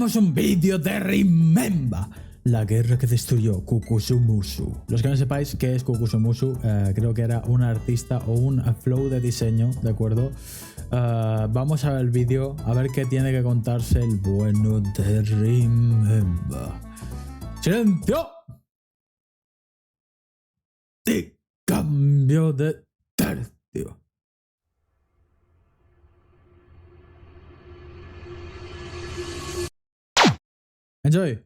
tenemos un vídeo de Remember, la guerra que destruyó Kukusumusu. Los que no sepáis qué es Kukusumusu, creo que era un artista o un flow de diseño, ¿de acuerdo? Vamos a ver el vídeo, a ver qué tiene que contarse el bueno de Remember. ¡Silencio! Y cambio de tercio. Enjoy.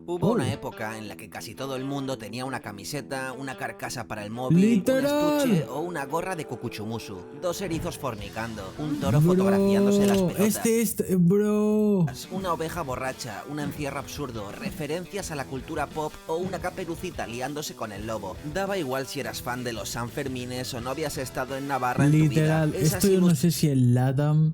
Hubo una época en la que casi todo el mundo tenía una camiseta, una carcasa para el móvil, ¡Literal! un estuche o una gorra de Kukuchumusu, dos erizos fornicando, un toro fotografiándose las pelotas, bro. una oveja borracha, un encierro absurdo, referencias a la cultura pop o una caperucita liándose con el lobo. Daba igual si eras fan de los Sanfermines o no habías estado en Navarra en Literal, tu vida. esto yo no sé si el LATAM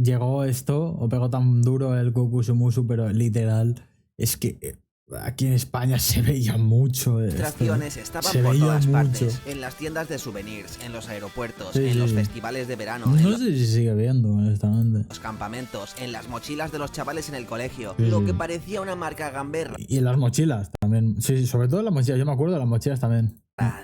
llegó esto o pegó tan duro el Kukusumusu, pero literal es que aquí en España se veía mucho esto. Ilustraciones estaban Se por veía todas mucho. partes, en las tiendas de souvenirs, en los aeropuertos, Sí, en sí, los sí. festivales de verano, en No sé si sigue viendo, honestamente. los campamentos, en las mochilas de los chavales en el colegio, Sí, lo sí. que parecía una marca gamberra Y en las mochilas también. Sí, sobre todo en las mochilas. Yo me acuerdo de las mochilas también.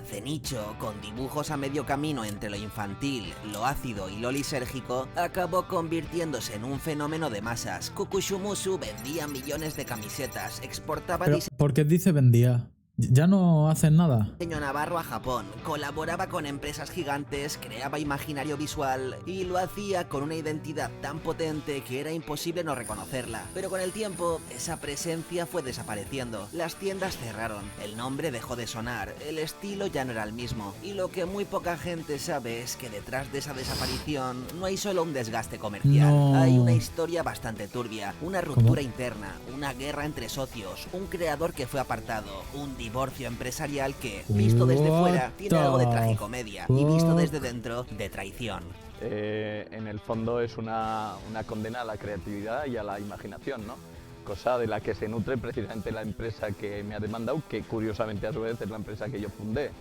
de nicho, con dibujos a medio camino entre lo infantil, lo ácido y lo lisérgico, acabó convirtiéndose en un fenómeno de masas. Kukusumusu vendía millones de camisetas, exportaba Pero, ¿por qué dice vendía? ¿Ya no hacen nada? diseño navarro a Japón, colaboraba con empresas gigantes, creaba imaginario visual y lo hacía con una identidad tan potente que era imposible no reconocerla. Pero con el tiempo, esa presencia fue desapareciendo. Las tiendas cerraron, el nombre dejó de sonar, el estilo ya no era el mismo. Y lo que muy poca gente sabe es que detrás de esa desaparición no hay solo un desgaste comercial, No. hay una historia bastante turbia, una ruptura interna, una guerra entre socios, un creador que fue apartado, un divorcio empresarial que, visto desde fuera, tiene algo de tragicomedia y visto desde dentro, de traición. En el fondo es una condena a la creatividad y a la imaginación, ¿no? Cosa de la que se nutre precisamente la empresa que me ha demandado, que curiosamente a su vez es la empresa que yo fundé.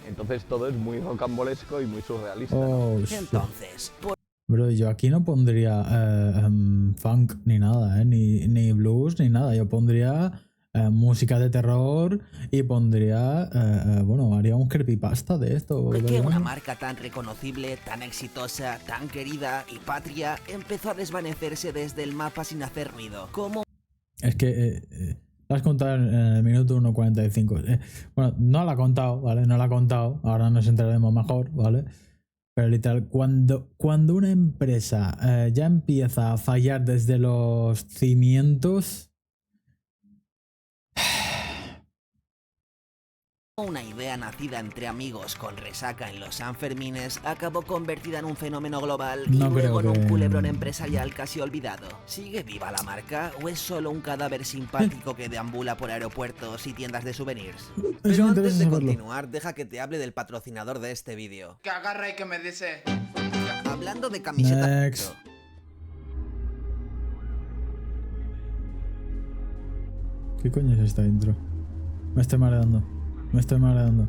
Entonces todo es muy rocambolesco y muy surrealista, ¿no? Oh, shit. Entonces, por Bro, yo aquí no pondría funk ni nada, ni blues ni nada. Yo pondría música de terror y pondría, bueno, haría un creepypasta de esto. qué ¿verdad? una marca tan reconocible, tan exitosa, tan querida y patria empezó a desvanecerse desde el mapa sin hacer ruido. ¿Cómo Es que la has contado en el minuto 1:45. Bueno, no la ha contado, ¿vale? No la ha contado. Ahora nos enteraremos mejor, ¿vale? Pero literal, cuando una empresa ya empieza a fallar desde los cimientos... una idea nacida entre amigos con resaca en los Sanfermines acabó convertida en un fenómeno global y No luego en creo un que- culebrón empresarial casi olvidado? ¿Sigue viva la marca o es solo un cadáver simpático que deambula por aeropuertos y tiendas de souvenirs? Eso Pero me antes interesa de saberlo. continuar, deja que te hable del patrocinador de este vídeo. Que agarra y que me dice. Hablando de camisetas... Next. ¿Qué coño es esta intro? Me estoy mareando. Me estoy mareando.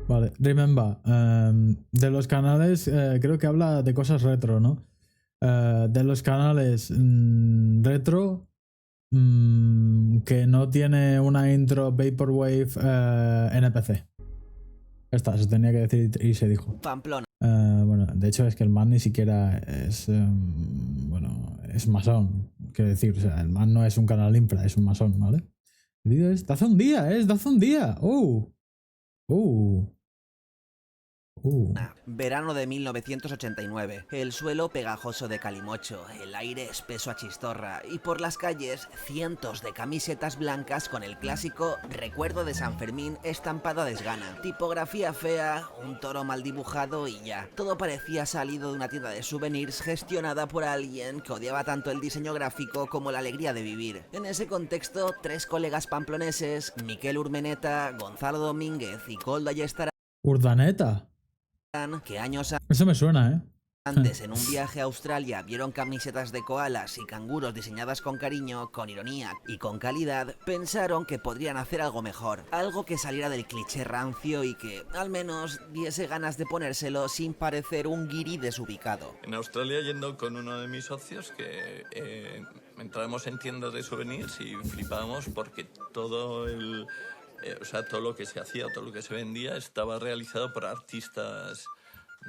Vale, Remember. De los canales, creo que habla de cosas retro, ¿no? De los canales retro que no tiene una intro Vaporwave NPC. Esta se tenía que decir y se dijo. Pamplona. Bueno, de hecho es que el man ni siquiera es, bueno, es masón, quiero decir, o sea, el man no es un canal infra, es un masón, ¿vale? El vídeo es de hace un día, es de hace un día. Verano de 1989. El suelo pegajoso de calimocho, el aire espeso a chistorra y por las calles cientos de camisetas blancas con el clásico recuerdo de San Fermín estampado a desgana. Tipografía fea, un toro mal dibujado y ya. Todo parecía salido de una tienda de souvenirs gestionada por alguien que odiaba tanto el diseño gráfico como la alegría de vivir. En ese contexto, tres colegas pamploneses, Miquel Urmeneta, Gonzalo Domínguez y Koldo Ayestarán, Urdaneta. que años Eso me suena, ¿eh? Antes, en un viaje a Australia, vieron camisetas de koalas y canguros diseñadas con cariño, con ironía y con calidad, pensaron que podrían hacer algo mejor, algo que saliera del cliché rancio y que, al menos, diese ganas de ponérselo sin parecer un guiri desubicado. En Australia, yendo con uno de mis socios, que entrábamos en tiendas de souvenirs y flipábamos porque todo todo lo que se hacía, todo lo que se vendía, estaba realizado por artistas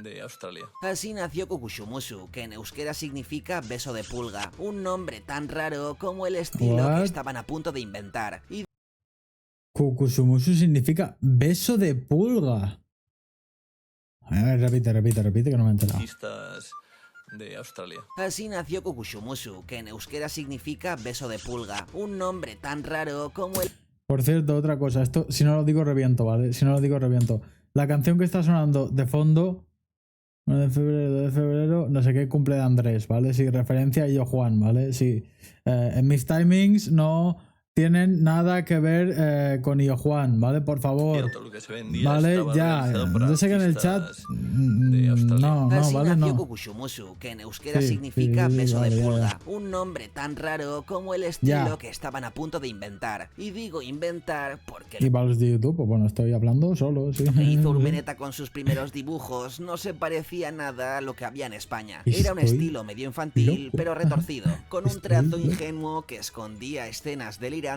de Australia. Así nació Kukushumusu, que en euskera significa beso de pulga, un nombre tan raro como el estilo que estaban a punto de inventar. Y Kukushumusu significa beso de pulga. A ver, repite, que no me he enterado. Artistas de Australia. Así nació Kukushumusu, que en euskera significa beso de pulga, un nombre tan raro como el... Por cierto, otra cosa, esto si no lo digo reviento, ¿vale? Si no lo digo reviento. La canción que está sonando de fondo, 1 de febrero, no sé qué, cumple de Andrés, ¿vale? Sí, referencia a Yo Juan, ¿vale? Sí. En mis timings no tienen nada que ver con Yo Juan, ¿vale? Por favor. Todo lo que se vendía, vale, ya. Yo sé que en el chat no, Así vale, nació no. Kukushumusu, que en euskera significa beso vale, de ya. pulga, un nombre tan raro como el estilo que estaban a punto de inventar. Y digo inventar porque Y para los de YouTube, pues bueno, estoy hablando solo, sí. lo que hizo Urmeneta con sus primeros dibujos no se parecía nada a lo que había en España. Era un estilo medio infantil, loco. pero retorcido, con un Estoy trazo loco. ingenuo que escondía escenas delirantes,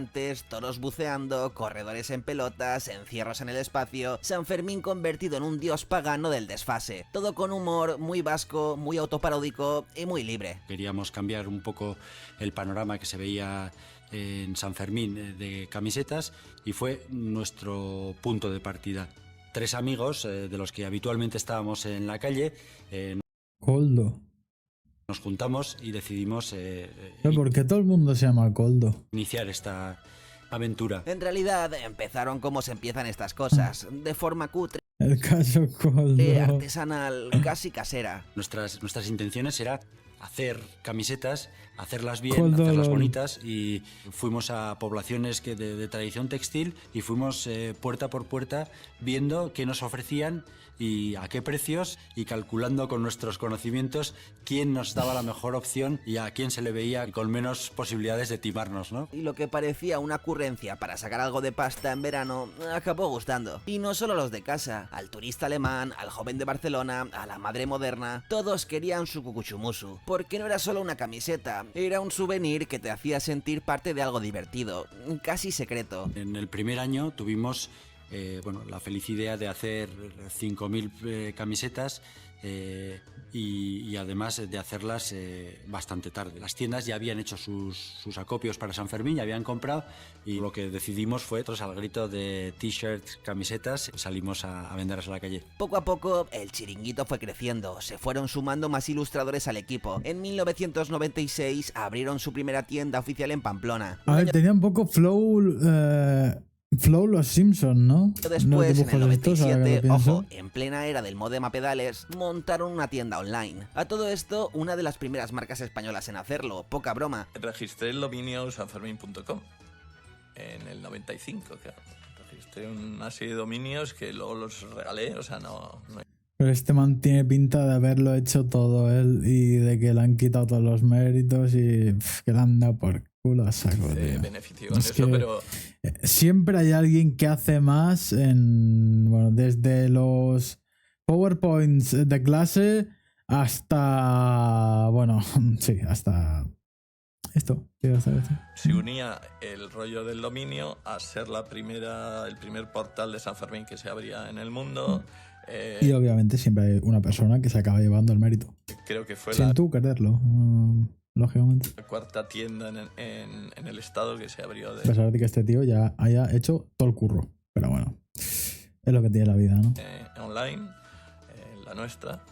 toros buceando, corredores en pelotas, encierros en el espacio, San Fermín convertido en un dios pagano del desfase. Todo con humor muy vasco, muy autoparódico y muy libre. Queríamos cambiar un poco el panorama que se veía en San Fermín de camisetas y fue nuestro punto de partida. 3 amigos de los que habitualmente estábamos en la calle Coldo. nos juntamos y decidimos ¿Por qué todo el mundo se llama Coldo? iniciar esta aventura. En realidad, empezaron como se empiezan estas cosas, de forma cutre, El caso Coldo. artesanal, casi casera. Nuestras intenciones era hacer camisetas, hacerlas bien, Coldo, hacerlas lol. bonitas, y fuimos a poblaciones de tradición textil y fuimos puerta por puerta viendo qué nos ofrecían y a qué precios, y calculando con nuestros conocimientos quién nos daba la mejor opción y a quién se le veía con menos posibilidades de timarnos, ¿no? Y lo que parecía una ocurrencia para sacar algo de pasta en verano, acabó gustando. Y no solo los de casa, al turista alemán, al joven de Barcelona, a la madre moderna, todos querían su Kukushumusu, porque no era solo una camiseta, era un souvenir que te hacía sentir parte de algo divertido, casi secreto. En el primer año tuvimos la feliz idea de hacer 5.000 camisetas y además de hacerlas bastante tarde. Las tiendas ya habían hecho sus acopios para San Fermín, ya habían comprado, y lo que decidimos fue, al grito de t-shirts, camisetas, salimos a venderlas a la calle. Poco a poco, el chiringuito fue creciendo, se fueron sumando más ilustradores al equipo. En 1996 abrieron su primera tienda oficial en Pamplona. A ver, tenía un poco flow los Simpson, ¿no? Después, No, en el dibujos estos, ahora que 97, lo pienso. ojo, en plena era del modem a pedales, montaron una tienda online. A todo esto, una de las primeras marcas españolas en hacerlo, poca broma. Registré el dominio sanfermin.com en el 95, claro. Registré una serie de dominios que luego los regalé, o sea, no... Pero este man tiene pinta de haberlo hecho todo él y de que le han quitado todos los méritos y que le han dado por culo a saco, tío. beneficio con Es eso, que pero... Siempre hay alguien que hace más desde los PowerPoints de clase hasta, hasta esto. Se unía el rollo del dominio a ser el primer portal de San Fermín que se abría en el mundo. Y obviamente siempre hay una persona que se acaba llevando el mérito. Creo que fue Sin tú quererlo, lógicamente. la cuarta tienda en el estado que se abrió A pesar de que este tío ya haya hecho todo el curro. Pero bueno, es lo que tiene la vida, ¿no? online, la nuestra.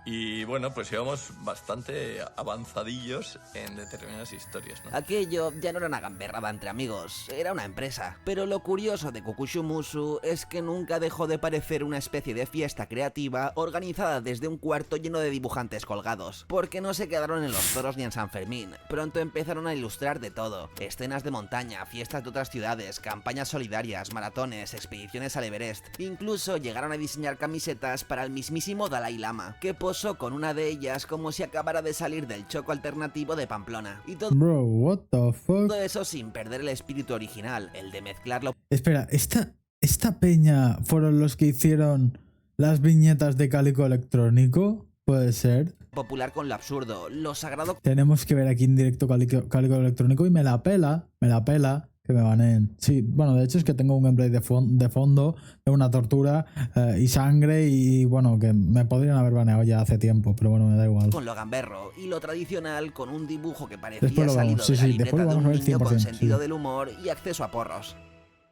Y bueno, pues íbamos bastante avanzadillos en determinadas historias, ¿no? Aquello ya no era una gamberrada entre amigos, era una empresa. Pero lo curioso de Kukushumusu es que nunca dejó de parecer una especie de fiesta creativa organizada desde un cuarto lleno de dibujantes colgados. Porque no se quedaron en los toros ni en San Fermín, pronto empezaron a ilustrar de todo. Escenas de montaña, fiestas de otras ciudades, campañas solidarias, maratones, expediciones al Everest. Incluso llegaron a diseñar camisetas para el mismísimo Dalai Lama, que posó posó con una de ellas como si acabara de salir del choco alternativo de Pamplona. Y todo Bro, what the fuck? eso sin perder el espíritu original, el de mezclarlo Espera, ¿esta peña fueron los que hicieron las viñetas de Cálico Electrónico? ¿Puede ser? popular con lo absurdo, lo sagrado Tenemos que ver aquí en directo Cálico Electrónico y me la pela que me baneen. Sí, bueno, de hecho es que tengo un gameplay de fondo de una tortura y sangre y bueno, que me podrían haber baneado ya hace tiempo, pero bueno, me da igual. con lo gamberro y lo tradicional con un dibujo que parecía Después lo salido vamos, sí, de la sí, libreta después lo de vamos un a ver niño con 100%, sentido sí. del humor y acceso a porros.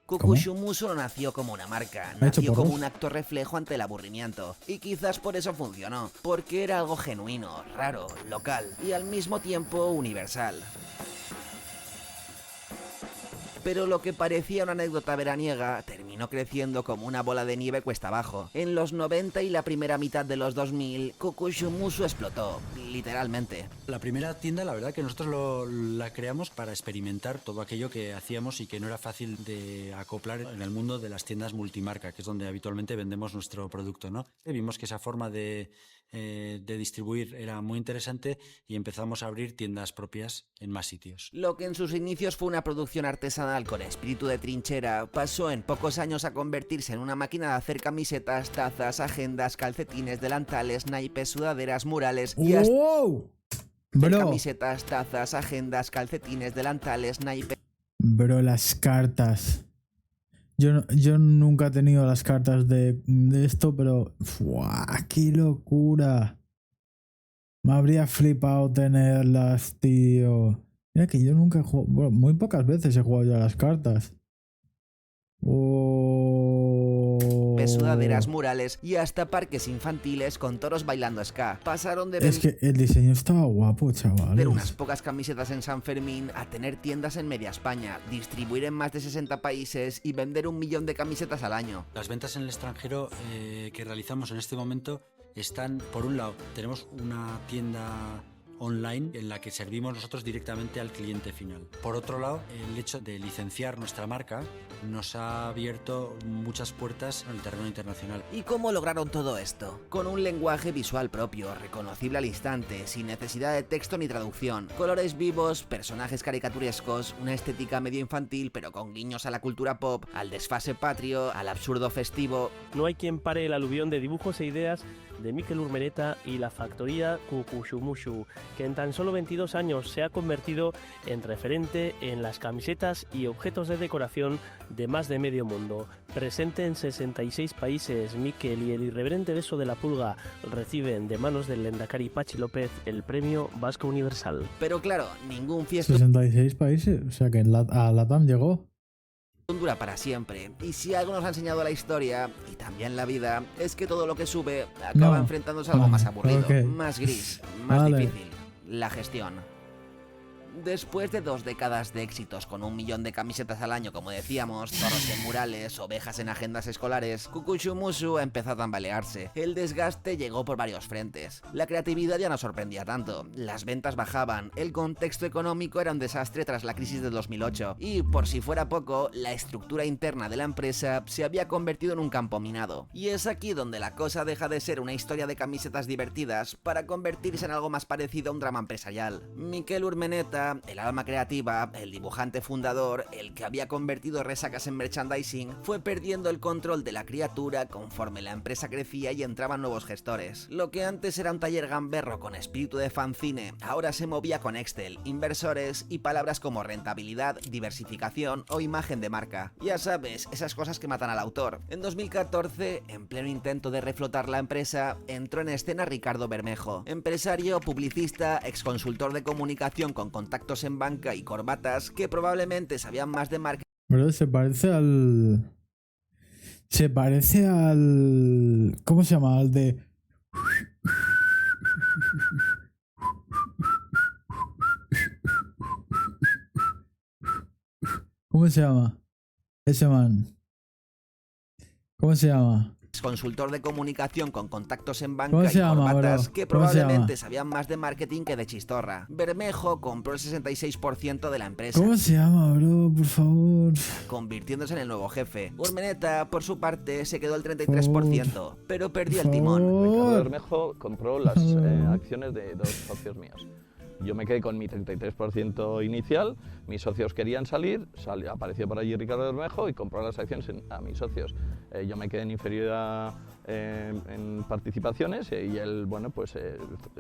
¿Cómo? Kukushumusu no nació como una marca, ¿Ha hecho nació como porros? un acto reflejo ante el aburrimiento. Y quizás por eso funcionó, porque era algo genuino, raro, local y al mismo tiempo universal. Pero lo que parecía una anécdota veraniega terminó creciendo como una bola de nieve cuesta abajo. En los 90 y la primera mitad de los 2000, Kukushumusu explotó, literalmente. La primera tienda, la verdad que nosotros la creamos para experimentar todo aquello que hacíamos y que no era fácil de acoplar en el mundo de las tiendas multimarca, que es donde habitualmente vendemos nuestro producto, ¿no? Vimos que esa forma de distribuir era muy interesante y empezamos a abrir tiendas propias en más sitios. Lo que en sus inicios fue una producción artesanal con espíritu de trinchera, pasó en pocos años a convertirse en una máquina de hacer camisetas, tazas, agendas, calcetines, delantales, naipes, sudaderas, murales y hasta ¡Wow! hacer Bro, camisetas, tazas, agendas, calcetines, delantales, naipes. bro, las cartas. Yo nunca he tenido las cartas de esto, pero ¡fua! ¡Qué locura! Me habría flipado tenerlas, tío. Mira que yo nunca he jugado, bueno, muy pocas veces he jugado yo a las cartas. Oh. Sudaderas, murales y hasta parques infantiles con toros bailando ska. Pasaron de Es que el diseño estaba guapo, chaval. vender unas pocas camisetas en San Fermín a tener tiendas en media España, distribuir en más de 60 países y vender 1 millón de camisetas al año. Las ventas en el extranjero que realizamos en este momento están, por un lado, tenemos una tienda online en la que servimos nosotros directamente al cliente final. Por otro lado, el hecho de licenciar nuestra marca nos ha abierto muchas puertas en el terreno internacional. ¿Y cómo lograron todo esto? Con un lenguaje visual propio, reconocible al instante, sin necesidad de texto ni traducción, colores vivos, personajes caricaturescos, una estética medio infantil pero con guiños a la cultura pop, al desfase patrio, al absurdo festivo. No hay quien pare el aluvión de dibujos e ideas de Mikel Urmeneta y la factoría Kukushumusu, que en tan solo 22 años se ha convertido en referente en las camisetas y objetos de decoración de más de medio mundo. Presente en 66 países, Mikel y el irreverente beso de la pulga reciben de manos del Lendakari Pachi López el premio Vasco Universal. Pero claro, ningún fiesto 66 países, o sea que a Latam llegó. dura para siempre. Y si algo nos ha enseñado la historia, y también la vida, es que todo lo que sube acaba No. enfrentándose a algo más aburrido, ok. más gris, más Vale. difícil. La gestión. Después de 2 décadas de éxitos con 1 millón de camisetas al año, como decíamos, toros en murales, ovejas en agendas escolares, Kukushumusu empezó a tambalearse. El desgaste llegó por varios frentes. La creatividad ya no sorprendía tanto, las ventas bajaban, el contexto económico era un desastre tras la crisis de 2008 y, por si fuera poco, la estructura interna de la empresa se había convertido en un campo minado. Y es aquí donde la cosa deja de ser una historia de camisetas divertidas para convertirse en algo más parecido a un drama empresarial. Mikel Urmeneta, el alma creativa, el dibujante fundador, el que había convertido resacas en merchandising, fue perdiendo el control de la criatura conforme la empresa crecía y entraban nuevos gestores. Lo que antes era un taller gamberro con espíritu de fanzine, ahora se movía con Excel, inversores y palabras como rentabilidad, diversificación o imagen de marca. Ya sabes, esas cosas que matan al autor. En 2014, en pleno intento de reflotar la empresa, entró en escena Ricardo Bermejo, empresario, publicista, exconsultor de comunicación con contactos en banca y corbatas que probablemente sabían más de marketing. Bro, se parece al... ¿Cómo se llama? Al de... ¿Cómo se llama? Ese man. ¿Cómo se llama? consultor de comunicación con contactos en ¿Cómo banca se y llama, corbatas bro? que ¿Cómo se probablemente llama? sabían más de marketing que de chistorra. Bermejo compró el 66% de la empresa, ¿Cómo se llama, bro? Por favor. convirtiéndose en el nuevo jefe. Urmeneta, por su parte, se quedó el 33%, pero perdió el timón. Ricardo Bermejo compró las acciones de 2 socios míos. Yo me quedé con mi 33% inicial, mis socios querían salir, apareció por allí Ricardo Bermejo y compró las acciones a mis socios. Yo me quedé en inferioridad en participaciones y él, bueno, pues él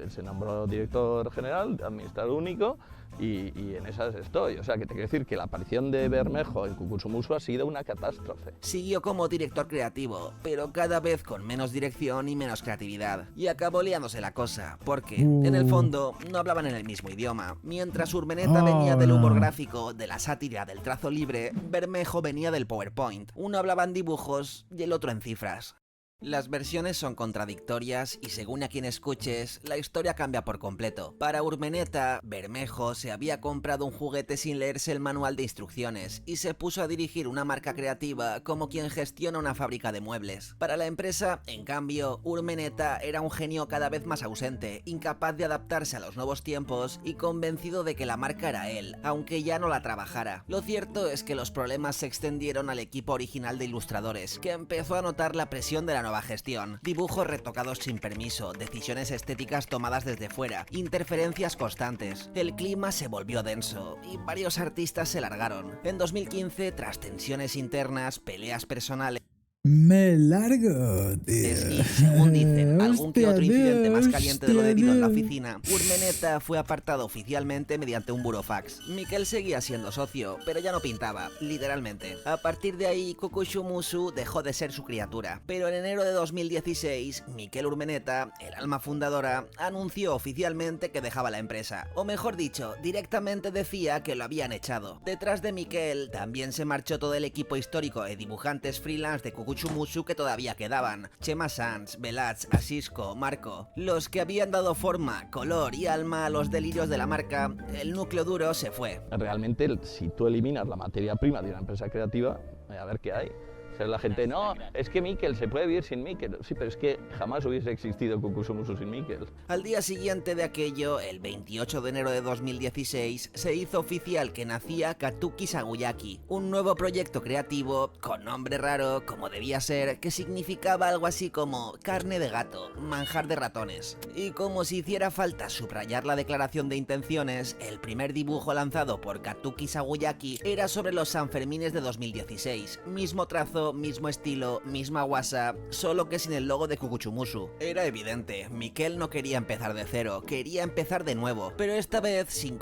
se nombró director general, administrador único y en esas estoy. O sea, que te quiero decir que la aparición de Bermejo en Kukusumusu ha sido una catástrofe. Siguió como director creativo, pero cada vez con menos dirección y menos creatividad. Y acabó liándose la cosa, porque, en el fondo, no hablaban en el mismo idioma. Mientras Urmeneta venía del humor gráfico, de la sátira, del trazo libre, Bermejo venía del PowerPoint. Uno hablaba en dibujos y el otro en cifras. Las versiones son contradictorias y según a quien escuches, la historia cambia por completo. Para Urmeneta, Bermejo se había comprado un juguete sin leerse el manual de instrucciones y se puso a dirigir una marca creativa como quien gestiona una fábrica de muebles. Para la empresa, en cambio, Urmeneta era un genio cada vez más ausente, incapaz de adaptarse a los nuevos tiempos y convencido de que la marca era él, aunque ya no la trabajara. Lo cierto es que los problemas se extendieron al equipo original de ilustradores, que empezó a notar la presión de la nueva gestión, dibujos retocados sin permiso, decisiones estéticas tomadas desde fuera, interferencias constantes. El clima se volvió denso y varios artistas se largaron. En 2015, tras tensiones internas, peleas personales, Me largo, tío. y según dicen, algún que Hostia, otro incidente tío, más caliente de lo hostia, debido en la tío. oficina, Urmeneta fue apartado oficialmente mediante un burofax. Miquel seguía siendo socio, pero ya no pintaba, literalmente. A partir de ahí, Kukusumusu dejó de ser su criatura. Pero en enero de 2016, Miquel Urmeneta, el alma fundadora, anunció oficialmente que dejaba la empresa. O mejor dicho, directamente decía que lo habían echado. Detrás de Miquel también se marchó todo el equipo histórico de dibujantes freelance de Kukusumusu que todavía quedaban. Chema Sanz, Velaz, Asisco, Marco. Los que habían dado forma, color y alma a los delirios de la marca, el núcleo duro se fue. Realmente, si tú eliminas la materia prima de una empresa creativa, a ver qué hay. O sea, la gente, no, es que Miquel, se puede vivir sin Miquel. Sí, pero es que jamás hubiese existido Kukusumusu sin Miquel. Al día siguiente de aquello, el 28 de enero de 2016, se hizo oficial que nacía Katuki Saguyaki, un nuevo proyecto creativo con nombre raro, como debía ser, que significaba algo así como carne de gato, manjar de ratones. Y como si hiciera falta subrayar la declaración de intenciones, el primer dibujo lanzado por Katuki Saguyaki era sobre los Sanfermines de 2016, mismo trazo, mismo estilo, misma guasa, solo que sin el logo de Kukusumusu. Era evidente, Miquel no quería empezar de cero, quería empezar de nuevo, pero esta vez sin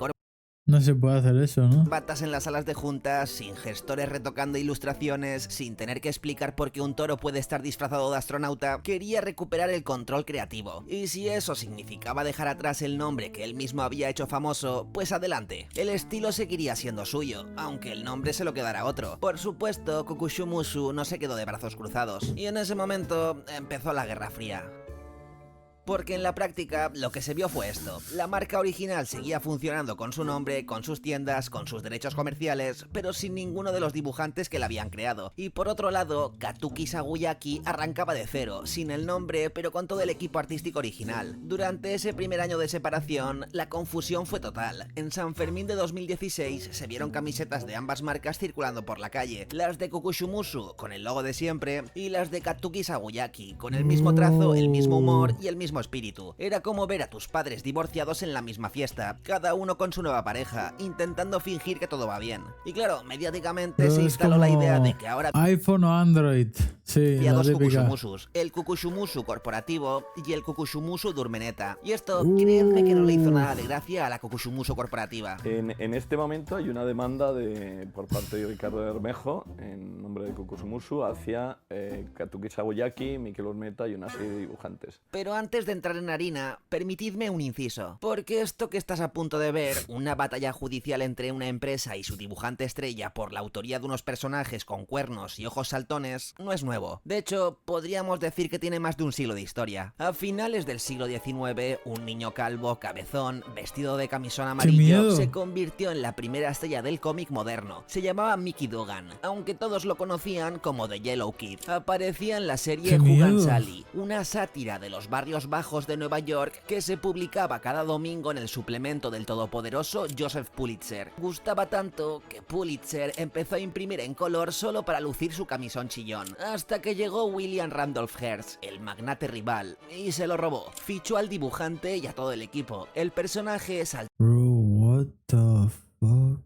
No se puede hacer eso, ¿no? batas en las salas de juntas, sin gestores retocando ilustraciones, sin tener que explicar por qué un toro puede estar disfrazado de astronauta. Quería recuperar el control creativo. Y si eso significaba dejar atrás el nombre que él mismo había hecho famoso, pues adelante. El estilo seguiría siendo suyo, aunque el nombre se lo quedara otro. Por supuesto, Kukusumusu no se quedó de brazos cruzados. Y en ese momento empezó la Guerra Fría. Porque en la práctica lo que se vio fue esto. La marca original seguía funcionando con su nombre, con sus tiendas, con sus derechos comerciales, pero sin ninguno de los dibujantes que la habían creado. Y por otro lado, Katuki Saguyaki arrancaba de cero, sin el nombre, pero con todo el equipo artístico original. Durante ese primer año de separación, la confusión fue total. En San Fermín de 2016 se vieron camisetas de ambas marcas circulando por la calle. Las de Kukusumusu, con el logo de siempre, y las de Katuki Saguyaki, con el mismo trazo, el mismo humor y el mismo espíritu. Era como ver a tus padres divorciados en la misma fiesta, cada uno con su nueva pareja, intentando fingir que todo va bien. Y claro, mediáticamente Pero se es instaló la como idea de que ahora iPhone o Android. Sí, había la dos típica. Kukusumusus, el Kukusumusu corporativo y el Kukusumusu de Urmeneta. Y esto, créanme que no le hizo nada de gracia a la Kukusumusu corporativa. En este momento hay una demanda por parte de Ricardo Bermejo, en nombre de Kukusumusu, hacia Katuki Saguyaki, Miquel Urmeneta y una serie de dibujantes. Pero antes antes de entrar en harina, permitidme un inciso, porque esto que estás a punto de ver, una batalla judicial entre una empresa y su dibujante estrella por la autoría de unos personajes con cuernos y ojos saltones, no es nuevo. De hecho, podríamos decir que tiene más de un siglo de historia. A finales del siglo XIX, un niño calvo, cabezón, vestido de camisón amarillo, se convirtió en la primera estrella del cómic moderno. Se llamaba Mickey Dugan, aunque todos lo conocían como The Yellow Kid. Aparecía en la serie Hugan Sally, una sátira de los barrios bajos de Nueva York que se publicaba cada domingo en el suplemento del todopoderoso Joseph Pulitzer. Gustaba tanto que Pulitzer empezó a imprimir en color solo para lucir su camisón chillón, hasta que llegó William Randolph Hearst, el magnate rival, y se lo robó. Fichó al dibujante y a todo el equipo. El personaje saltó What the fuck?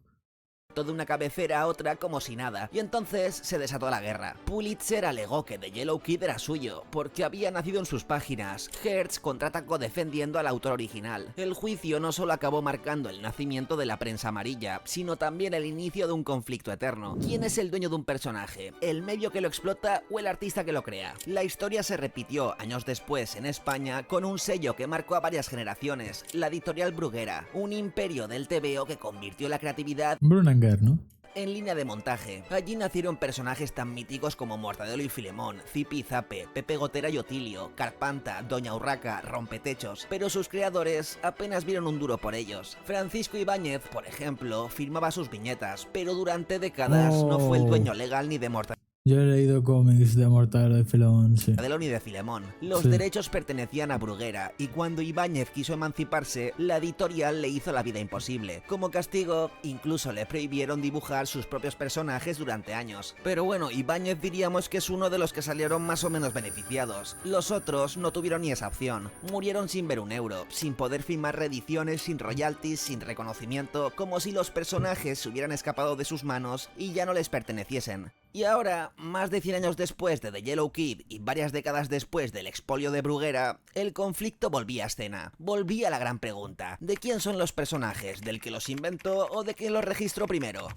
de una cabecera a otra como si nada, y entonces se desató la guerra. Pulitzer alegó que The Yellow Kid era suyo, porque había nacido en sus páginas. Hearst contraatacó defendiendo al autor original. El juicio no solo acabó marcando el nacimiento de la prensa amarilla, sino también el inicio de un conflicto eterno. ¿Quién es el dueño de un personaje? ¿El medio que lo explota o el artista que lo crea? La historia se repitió años después en España con un sello que marcó a varias generaciones, la editorial Bruguera, un imperio del TVO que convirtió la creatividad Brunninger, ¿no? en línea de montaje. Allí nacieron personajes tan míticos como Mortadelo y Filemón, Zipi y Zape, Pepe Gotera y Otilio, Carpanta, Doña Urraca, Rompetechos, pero sus creadores apenas vieron un duro por ellos. Francisco Ibáñez, por ejemplo, firmaba sus viñetas, pero durante décadas no fue el dueño legal ni de Mortadelo Yo he leído cómics de Mortadelo y Filemón, sí. ni de Filemón. Los Sí. derechos pertenecían a Bruguera, y cuando Ibáñez quiso emanciparse, la editorial le hizo la vida imposible. Como castigo, incluso le prohibieron dibujar sus propios personajes durante años. Pero bueno, Ibáñez diríamos que es uno de los que salieron más o menos beneficiados. Los otros no tuvieron ni esa opción. Murieron sin ver un euro, sin poder firmar reediciones, sin royalties, sin reconocimiento, como si los personajes se hubieran escapado de sus manos y ya no les perteneciesen. Y ahora, más de 100 años después de The Yellow Kid y varias décadas después del expolio de Bruguera, el conflicto volvía a escena. Volvía la gran pregunta: ¿de quién son los personajes? ¿Del que los inventó o de quien los registró primero?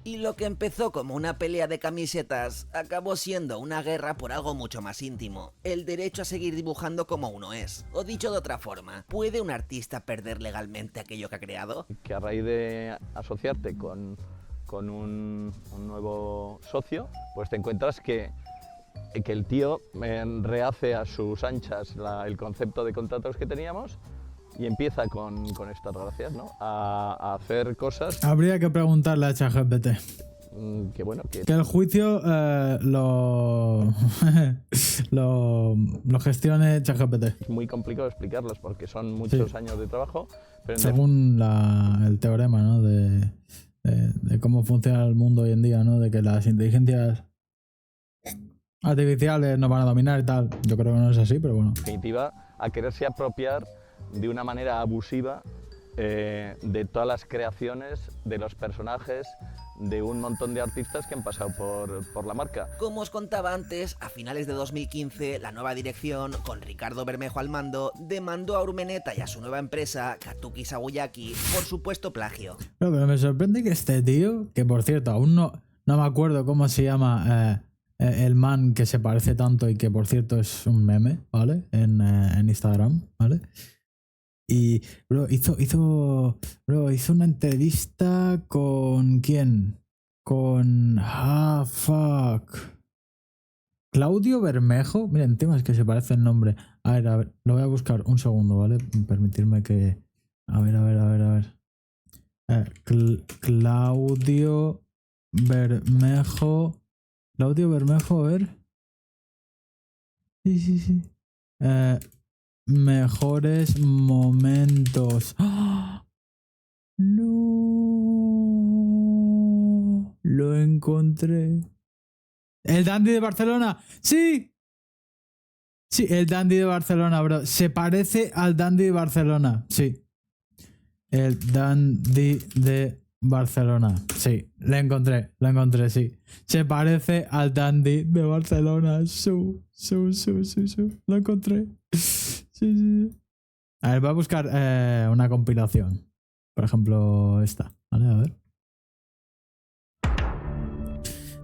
Y lo que empezó como una pelea de camisetas acabó siendo una guerra por algo mucho más íntimo: el derecho a seguir dibujando como uno es. O dicho de otra forma, ¿puede un artista perder legalmente aquello que ha creado? Que a raíz de asociarte con un nuevo socio, pues te encuentras que el tío rehace a sus anchas el concepto de contratos que teníamos y empieza con estas gracias, ¿no? A hacer cosas Habría que preguntarle a ChatGPT. que, bueno, que Que el juicio lo gestione ChatGPT. es muy complicado explicarlos porque son muchos Sí. años de trabajo, pero Según el teorema, ¿no? de cómo funciona el mundo hoy en día, ¿no? De que las inteligencias artificiales nos van a dominar y tal. Yo creo que no es así, pero bueno. definitiva, a quererse apropiar de una manera abusiva de todas las creaciones, de los personajes, de un montón de artistas que han pasado por la marca. Como os contaba antes, a finales de 2015, la nueva dirección, con Ricardo Bermejo al mando, demandó a Urmeneta y a su nueva empresa, Katuki Saguyaki, por supuesto plagio. Pero me sorprende que este tío, que por cierto, aún no me acuerdo cómo se llama el man que se parece tanto y que por cierto es un meme, ¿vale? En Instagram, ¿vale? Y, bro, hizo una entrevista con ¿quién? Con... fuck. Claudio Bermejo. Miren, temas que se parece el nombre. A ver, lo voy a buscar un segundo, ¿vale? Permitirme que... A ver. Claudio Bermejo. Claudio Bermejo, a ver. Sí. Mejores momentos. ¡Ah! No. Lo encontré. ¿El Dandy de Barcelona? ¡Sí! Sí, el Dandy de Barcelona, bro. Se parece al Dandy de Barcelona. Sí. El Dandy de Barcelona. Sí, lo encontré, sí. Se parece al Dandy de Barcelona. Lo encontré. Sí. A ver, voy a buscar una compilación. Por ejemplo, esta. Vale, a ver.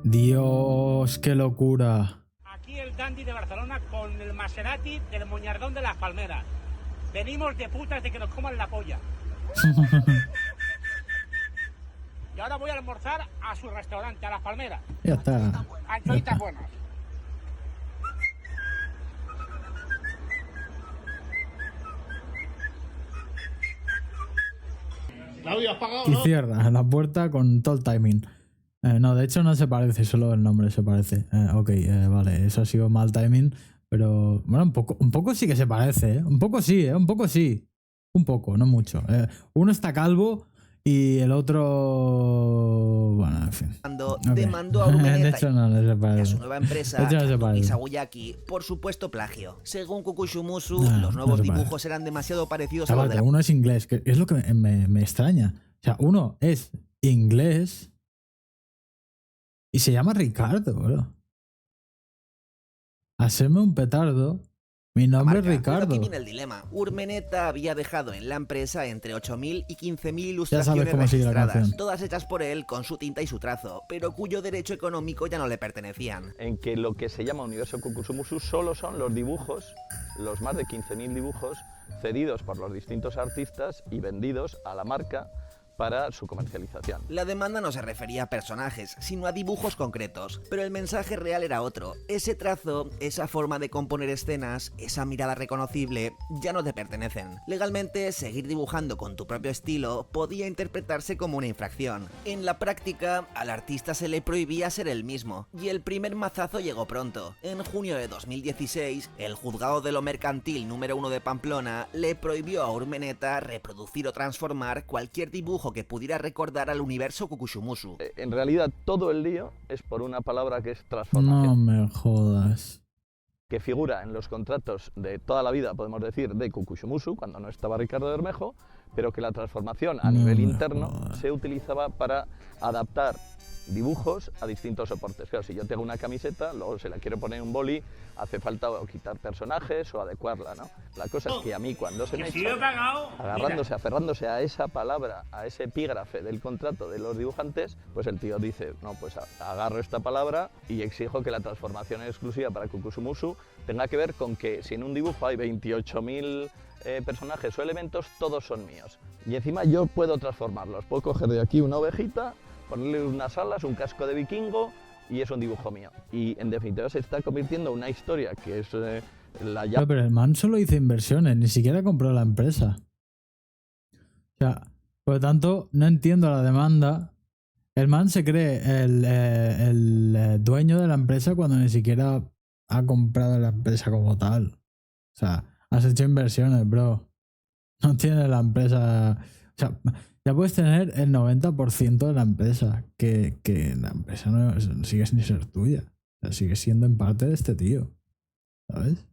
Dios, qué locura. aquí el dandy de Barcelona con el Maserati del Moñardón de las Palmeras. Venimos de putas de que nos coman la polla. Y ahora voy a almorzar a su restaurante, a Las Palmeras. Ya está. Anchoitas buenas. Claudio, ¿has pagado, Y no? cierra la puerta con todo el timing. No, de hecho no se parece, solo el nombre se parece. Ok, vale, eso ha sido mal timing. Pero bueno, un poco sí que se parece, ¿eh? Un poco sí, ¿eh? Un poco sí. Un poco, no mucho. Uno está calvo y el otro... Bueno, en fin. Demandó a De Urmeneta hecho no se y a parece. su nueva empresa, De hecho no se Katuki parece. Sagoyaki, por supuesto plagio. Según Kukushumusu, No, los no nuevos se parece. dibujos eran demasiado parecidos a los Chaval, de pero la uno es inglés, que es lo que me extraña. O sea, uno es inglés y se llama Ricardo, bro. Hacerme un petardo. Mi nombre es marca. Pero Ricardo. aquí viene el dilema. Urmeneta había dejado en la empresa entre 8.000 y 15.000 Ya sabes ilustraciones cómo sigue la registradas, canción. todas hechas por él con su tinta y su trazo, pero cuyo derecho económico ya no le pertenecían. En que lo que se llama Universo Kukusumusu solo son los dibujos, los más de 15.000 dibujos cedidos por los distintos artistas y vendidos a la marca para su comercialización. La demanda no se refería a personajes, sino a dibujos concretos, pero el mensaje real era otro. Ese trazo, esa forma de componer escenas, esa mirada reconocible, ya no te pertenecen. Legalmente, seguir dibujando con tu propio estilo podía interpretarse como una infracción. En la práctica, al artista se le prohibía ser el mismo, y el primer mazazo llegó pronto. En junio de 2016, el juzgado de lo mercantil número 1 de Pamplona le prohibió a Urmeneta reproducir o transformar cualquier dibujo que pudiera recordar al universo Kukushumusu. En realidad todo el lío es por una palabra que es transformación. No me jodas. Que figura en los contratos de toda la vida, podemos decir, de Kukushumusu, cuando no estaba Ricardo Bermejo, pero que la transformación a No nivel me interno jodas. se utilizaba para adaptar dibujos a distintos soportes. Claro, si yo tengo una camiseta, luego se la quiero poner un boli, hace falta o quitar personajes o adecuarla, ¿no? La cosa es que a mí cuando se me Si yo he pagado, aferrándose a esa palabra, a ese epígrafe del contrato de los dibujantes, pues el tío dice, no, pues agarro esta palabra y exijo que la transformación exclusiva para Kukusumusu tenga que ver con que si en un dibujo hay 28.000 personajes o elementos, todos son míos. Y encima yo puedo transformarlos, puedo coger de aquí una ovejita, ponerle unas alas, un casco de vikingo y es un dibujo mío. Y en definitiva se está convirtiendo en una historia que es la ya... Pero el man solo hizo inversiones, ni siquiera compró la empresa. O sea, por lo tanto, no entiendo la demanda. El man se cree el dueño de la empresa cuando ni siquiera ha comprado la empresa como tal. O sea, has hecho inversiones, bro. No tienes la empresa... O sea, ya puedes tener el 90% de la empresa, que la empresa no sigue sin ser tuya. O sea, sigue siendo en parte de este tío. ¿Sabes?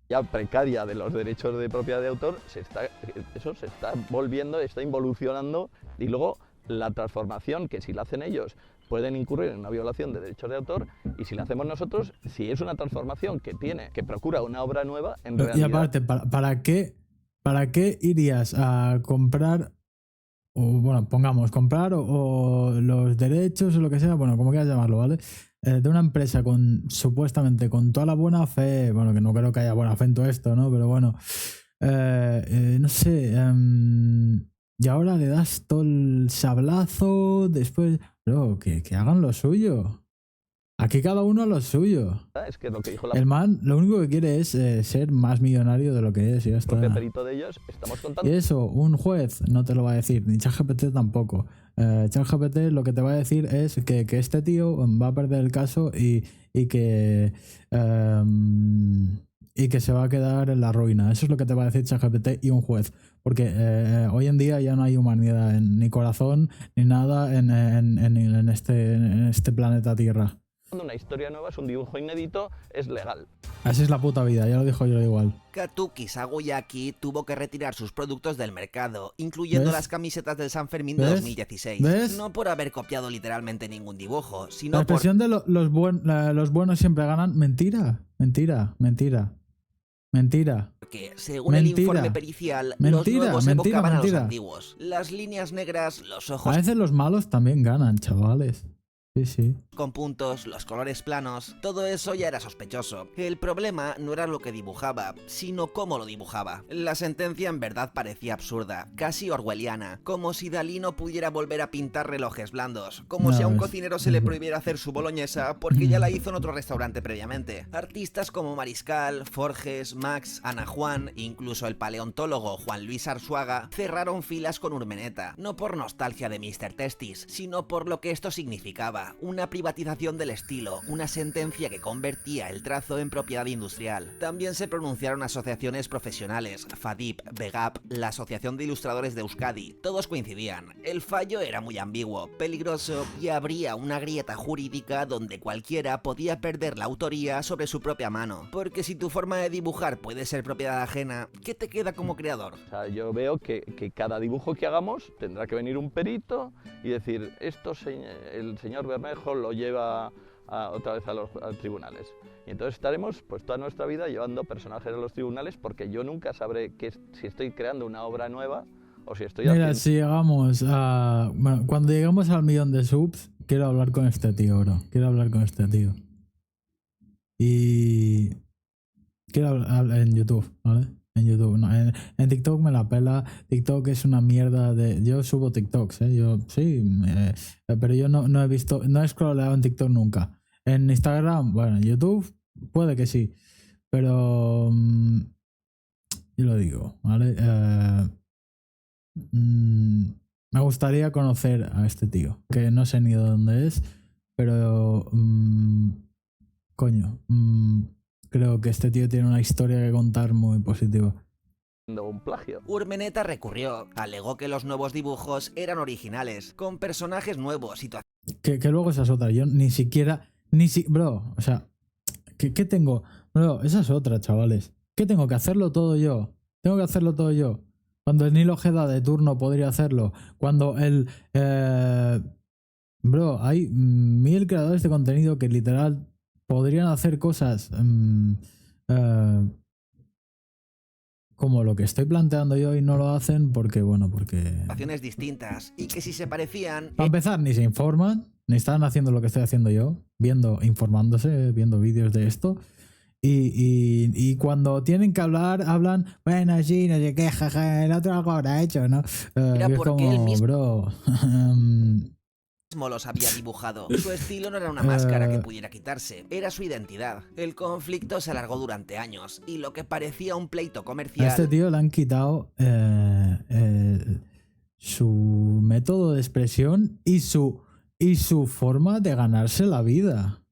ya precaria de los derechos de propiedad de autor, eso se está volviendo, está involucionando, y luego la transformación, que si la hacen ellos pueden incurrir en una violación de derechos de autor, y si la hacemos nosotros, si es una transformación que procura una obra nueva, en realidad... Y aparte, ¿para qué irías a comprar, o bueno, pongamos, comprar o los derechos o lo que sea, bueno, como quieras llamarlo, ¿vale? De una empresa supuestamente con toda la buena fe, bueno, que no creo que haya buena fe en todo esto, ¿no? Pero bueno, no sé, y ahora le das todo el sablazo, después, bro, que hagan lo suyo. Aquí cada uno lo suyo. Es que lo que dijo El man lo único que quiere es ser más millonario de lo que es y ya está. propio perito de ellos, estamos contando... Y eso, un juez no te lo va a decir, ni ChatGPT tampoco. ChatGPT lo que te va a decir es que este tío va a perder el caso y que se va a quedar en la ruina. Eso es lo que te va a decir ChatGPT y un juez. Porque hoy en día ya no hay humanidad, ni corazón, ni nada en este planeta Tierra. Una historia nueva, es un dibujo inédito, es legal. Así es la puta vida, ya lo dijo yo igual. Katuki Sagoyaki tuvo que retirar sus productos del mercado, incluyendo ¿Ves? las camisetas del San Fermín de ¿Ves? 2016. ¿Ves? No por haber copiado literalmente ningún dibujo, La sino por expresión de los buenos siempre ganan. Mentira, mentira, mentira. Mentira. que, según el Mentira. informe pericial, los Mentira, nuevos mentira, evocaban a los mentira. antiguos. Las líneas negras, los A ojos veces los malos también ganan, chavales. Sí, sí. Con puntos, los colores planos, todo eso ya era sospechoso. El problema no era lo que dibujaba, sino cómo lo dibujaba. La sentencia en verdad parecía absurda, casi orwelliana, como si Dalí no pudiera volver a pintar relojes blandos, como si a un cocinero se le prohibiera hacer su boloñesa porque ya la hizo en otro restaurante previamente. Artistas como Mariscal, Forges, Max, Ana Juan, incluso el paleontólogo Juan Luis Arzuaga cerraron filas con Urmeneta, no por nostalgia de Mr. Testis, sino por lo que esto significaba. Una privatización del estilo, una sentencia que convertía el trazo en propiedad industrial. También se pronunciaron asociaciones profesionales, FADIP, VEGAP, la Asociación de Ilustradores de Euskadi. Todos coincidían. El fallo era muy ambiguo, peligroso y abría una grieta jurídica donde cualquiera podía perder la autoría sobre su propia mano. Porque si tu forma de dibujar puede ser propiedad ajena, ¿qué te queda como creador? O sea, yo veo que cada dibujo que hagamos tendrá que venir un perito y decir, el señor Bermejo lo lleva otra vez a los tribunales. Y entonces estaremos pues toda nuestra vida llevando personajes a los tribunales porque yo nunca sabré si estoy creando una obra nueva o si estoy Mira, si llegamos a... Bueno, cuando llegamos al 1.000.000 de subs, quiero hablar con este tío, bro. Quiero hablar con este tío. Y... Quiero hablar en YouTube, ¿vale? En YouTube, no, en TikTok me la pela. TikTok es una mierda de... Yo subo TikToks, yo sí, pero yo no he visto, no he scrollado en TikTok nunca. En Instagram, bueno, en YouTube puede que sí, pero yo lo digo, ¿vale? Me gustaría conocer a este tío, que no sé ni de dónde es, pero coño, creo que este tío tiene una historia que contar muy positiva. Un plagio. Urmeneta recurrió, alegó que los nuevos dibujos eran originales, con personajes nuevos, Que luego esa es otra, yo ni siquiera, bro, o sea, ¿qué tengo? Bro, esa es otra, chavales. ¿Qué tengo que hacerlo todo yo? Tengo que hacerlo todo yo. Cuando el Nilo Ojeda de turno podría hacerlo. Cuando el... bro, hay 1000 creadores de contenido que literal podrían hacer cosas como lo que estoy planteando yo y no lo hacen porque, bueno, porque... situaciones distintas y que si se parecían... Para empezar, ni se informan, ni están haciendo lo que estoy haciendo yo, informándose, viendo vídeos de esto. Y cuando tienen que hablar, hablan, bueno, sí, no sé qué, jaja, el otro algo habrá hecho, ¿no? Era es porque como, él mismo... bro... los había dibujado. Su estilo no era una máscara que pudiera quitarse, era su identidad. El conflicto se alargó durante años y lo que parecía un pleito comercial... A este tío le han quitado su método de expresión y su forma de ganarse la vida.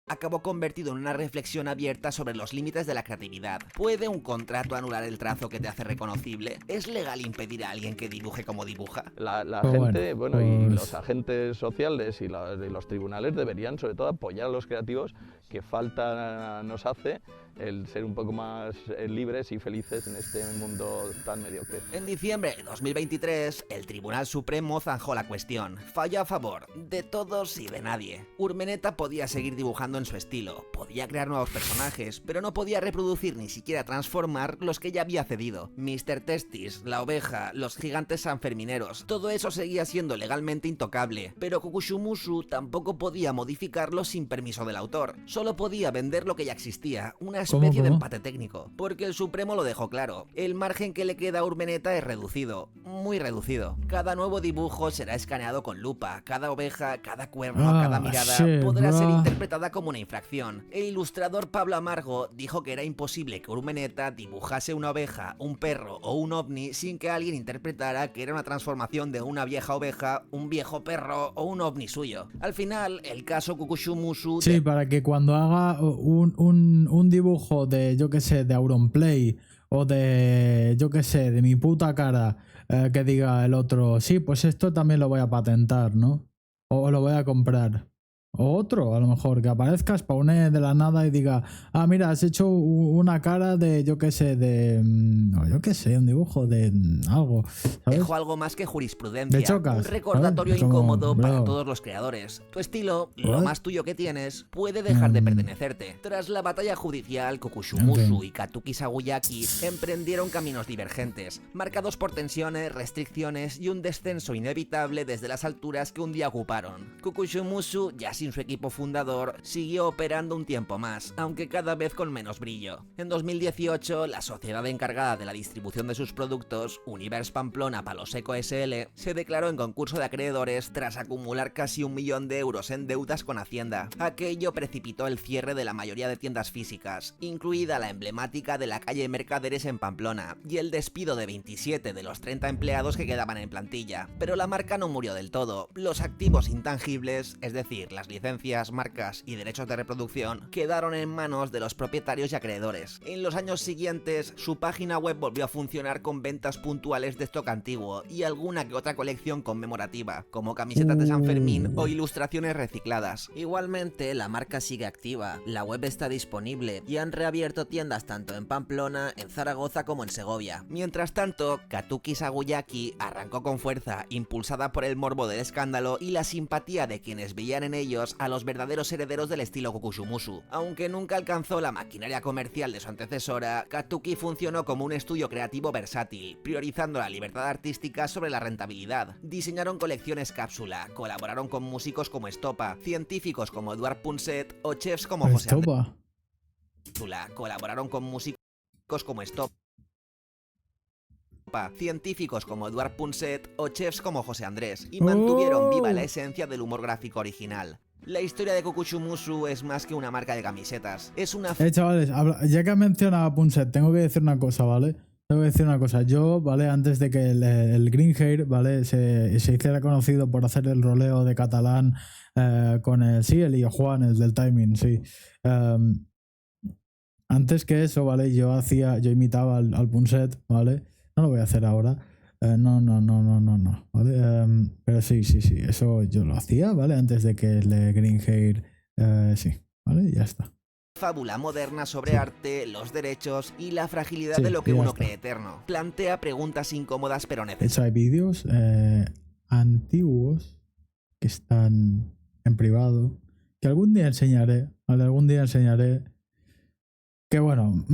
Acabó convertido en una reflexión abierta sobre los límites de la creatividad. ¿Puede un contrato anular el trazo que te hace reconocible? ¿Es legal impedir a alguien que dibuje como dibuja? La Pues gente, bueno, y pues... los agentes sociales y los tribunales deberían sobre todo apoyar a los creativos, que falta nos hace el ser un poco más libres y felices en este mundo tan mediocre. En diciembre de 2023, el Tribunal Supremo zanjó la cuestión. Falló a favor de todos y de nadie. Urmeneta podía seguir dibujando en su estilo, podía crear nuevos personajes, pero no podía reproducir ni siquiera transformar los que ya había cedido. Mr. Testis, la oveja, los gigantes sanfermineros, todo eso seguía siendo legalmente intocable, pero Kukushumusu tampoco podía modificarlo sin permiso del autor. Solo podía vender lo que ya existía, una especie de empate técnico, porque el Supremo lo dejó claro. El margen que le queda a Urmeneta es reducido, muy reducido. Cada nuevo dibujo será escaneado con lupa, cada oveja, cada cuerno, cada mirada podrá ser interpretada como una infracción. El ilustrador Pablo Amargo dijo que era imposible que Urmeneta dibujase una oveja, un perro o un ovni sin que alguien interpretara que era una transformación de una vieja oveja, un viejo perro o un ovni suyo. Al final, el caso Kukushumusu... Sí, para que cuando haga un dibujo de, yo que sé, de Auronplay o de, yo que sé, de mi puta cara, que diga el otro, sí, pues esto también lo voy a patentar, ¿no? O lo voy a comprar. O otro, a lo mejor, que aparezca, spawne de la nada y diga, ah, mira, has hecho una cara de, yo qué sé, de... o yo qué sé, un dibujo de algo, ¿sabes? Dejo algo más que jurisprudencia, De chocas, un recordatorio ¿sabes? Como, incómodo para bro. todos los creadores. Tu estilo, lo What? más tuyo que tienes, puede dejar de pertenecerte. Tras la batalla judicial, Kokushumusu y Katuki Saguyaki emprendieron caminos divergentes, marcados por tensiones, restricciones y un descenso inevitable desde las alturas que un día ocuparon. Kokushumusu, ya sin su equipo fundador, siguió operando un tiempo más, aunque cada vez con menos brillo. En 2018, la sociedad encargada de la distribución de sus productos, Universe Pamplona Palo Seco SL, se declaró en concurso de acreedores tras acumular casi 1 millón de euros en deudas con Hacienda. Aquello precipitó el cierre de la mayoría de tiendas físicas, incluida la emblemática de la calle Mercaderes en Pamplona, y el despido de 27 de los 30 empleados que quedaban en plantilla. Pero la marca no murió del todo. Los activos intangibles, es decir, las licencias, marcas y derechos de reproducción, quedaron en manos de los propietarios y acreedores. En los años siguientes, su página web volvió a funcionar con ventas puntuales de stock antiguo y alguna que otra colección conmemorativa, como camisetas de San Fermín o ilustraciones recicladas. Igualmente, la marca sigue activa, la web está disponible y han reabierto tiendas tanto en Pamplona, en Zaragoza como en Segovia. Mientras tanto, Katuki Saguyaki arrancó con fuerza, impulsada por el morbo del escándalo y la simpatía de quienes veían en ellos a los verdaderos herederos del estilo Kokushumusu. Aunque nunca alcanzó la maquinaria comercial de su antecesora, Katuki funcionó como un estudio creativo versátil, priorizando la libertad artística sobre la rentabilidad. Diseñaron colecciones cápsula, colaboraron con músicos como Estopa, científicos como Eduard Punset o chefs como José Andrés. Colaboraron con músicos como Estopa, científicos como Eduard Punset o chefs como José Andrés, y mantuvieron viva la esencia del humor gráfico original. La historia de Kokushumusu es más que una marca de camisetas, es una... Chavales, ya que has mencionado a Punset, tengo que decir una cosa, ¿vale? Tengo que decir una cosa. Yo, ¿vale? Antes de que el Green Hair, ¿vale? Se hiciera conocido por hacer el roleo de catalán con el... Sí, el Illo Juan, el del timing, sí. Antes que eso, ¿vale? Yo imitaba al Punset, ¿vale? No lo voy a hacer ahora. No, ¿vale? Pero sí, eso yo lo hacía, ¿vale? Antes de que el Green Hair, sí, ¿vale? Ya está. Fábula moderna sobre arte, los derechos y la fragilidad de lo que uno cree eterno. Plantea preguntas incómodas pero necesarias. De hecho, hay vídeos antiguos que están en privado que algún día enseñaré, ¿vale? Algún día enseñaré. Que bueno...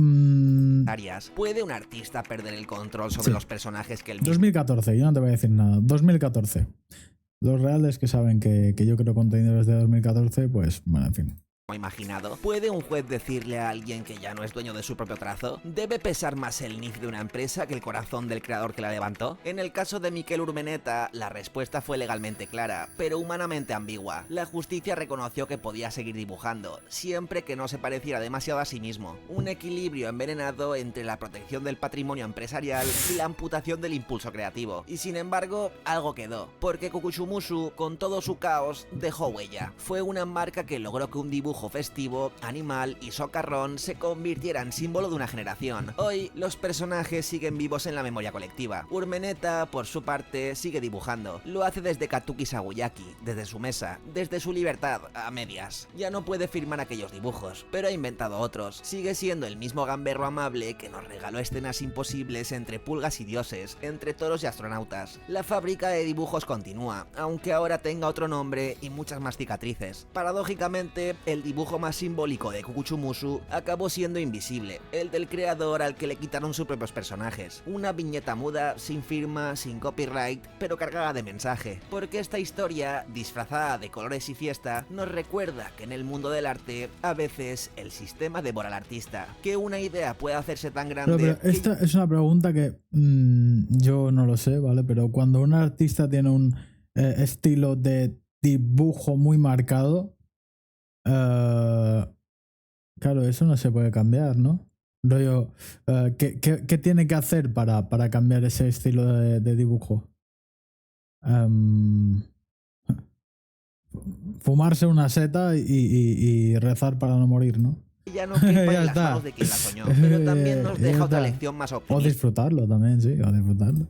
¿Puede un artista perder el control sobre los personajes que él mismo... 2014, yo no te voy a decir nada. 2014. Los reales que saben que yo creo contenido desde 2014, pues, bueno, en fin. Imaginado. ¿Puede un juez decirle a alguien que ya no es dueño de su propio trazo? ¿Debe pesar más el NIF de una empresa que el corazón del creador que la levantó? En el caso de Mikel Urmeneta, la respuesta fue legalmente clara, pero humanamente ambigua. La justicia reconoció que podía seguir dibujando, siempre que no se pareciera demasiado a sí mismo. Un equilibrio envenenado entre la protección del patrimonio empresarial y la amputación del impulso creativo. Y sin embargo, algo quedó, porque Kokushumusu, con todo su caos, dejó huella. Fue una marca que logró que un dibujo festivo, animal y socarrón se convirtiera en símbolo de una generación. Hoy, los personajes siguen vivos en la memoria colectiva. Urmeneta, por su parte, sigue dibujando. Lo hace desde Katuki Saguyaki, desde su mesa, desde su libertad, a medias. Ya no puede firmar aquellos dibujos, pero ha inventado otros. Sigue siendo el mismo gamberro amable que nos regaló escenas imposibles entre pulgas y dioses, entre toros y astronautas. La fábrica de dibujos continúa, aunque ahora tenga otro nombre y muchas más cicatrices. Paradójicamente, el dibujo más simbólico de Kokushumusu acabó siendo invisible, el del creador al que le quitaron sus propios personajes. Una viñeta muda, sin firma, sin copyright, pero cargada de mensaje. Porque esta historia, disfrazada de colores y fiesta, nos recuerda que en el mundo del arte, a veces el sistema devora al artista. Que una idea puede hacerse tan grande... Pero esta es una pregunta que yo no lo sé, ¿vale? Pero cuando un artista tiene un estilo de dibujo muy marcado, claro, eso no se puede cambiar, ¿no? Rollo, ¿qué tiene que hacer para cambiar ese estilo de dibujo? Fumarse una seta y rezar para no morir, ¿no? Ya no quepa Ya en las está. manos de quien la soñó, pero también nos Ya deja otra está. lección más O optimista. disfrutarlo también, sí, o disfrutarlo.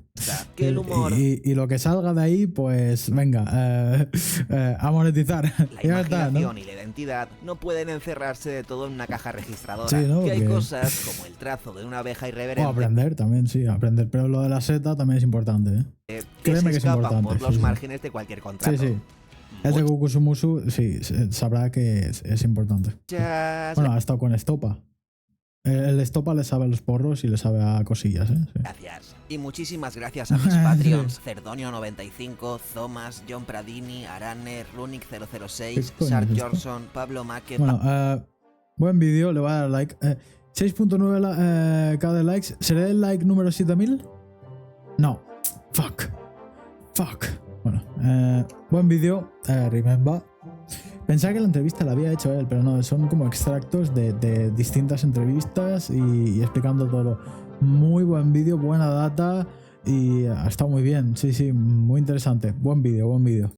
Que el humor, Y lo que salga de ahí, pues venga, a monetizar. la Ya está, imaginación ¿no? y la identidad no pueden encerrarse de todo en una caja registradora. Sí, ¿no? Que hay Porque- cosas como el trazo de una abeja O irreverente aprender también, sí, aprender. Pero lo de la seta también es importante, ¿eh? que créeme se que es escapan importante, por sí, los sí. márgenes de cualquier contrato. Sí, sí. El de Kukusumusu, sí, sabrá que es importante. Muchas Bueno, ha estado con Estopa. El Estopa le sabe a los porros y le sabe a cosillas, ¿eh? Sí. gracias. Y muchísimas gracias a mis Patreons, Cerdonio95, Thomas, John Pradini, Arane, Runic006, ¿Qué coño Sart es esto? Johnson, Pablo Maque, Bueno, buen vídeo, le voy a dar like. 6.9k de likes. ¿Seré el like número 7000? No. Fuck. Bueno, buen vídeo. Remember. Pensaba que la entrevista la había hecho él, pero no, son como extractos de distintas entrevistas y explicando todo. Muy buen vídeo, buena data y ha estado muy bien. Sí, muy interesante. Buen vídeo.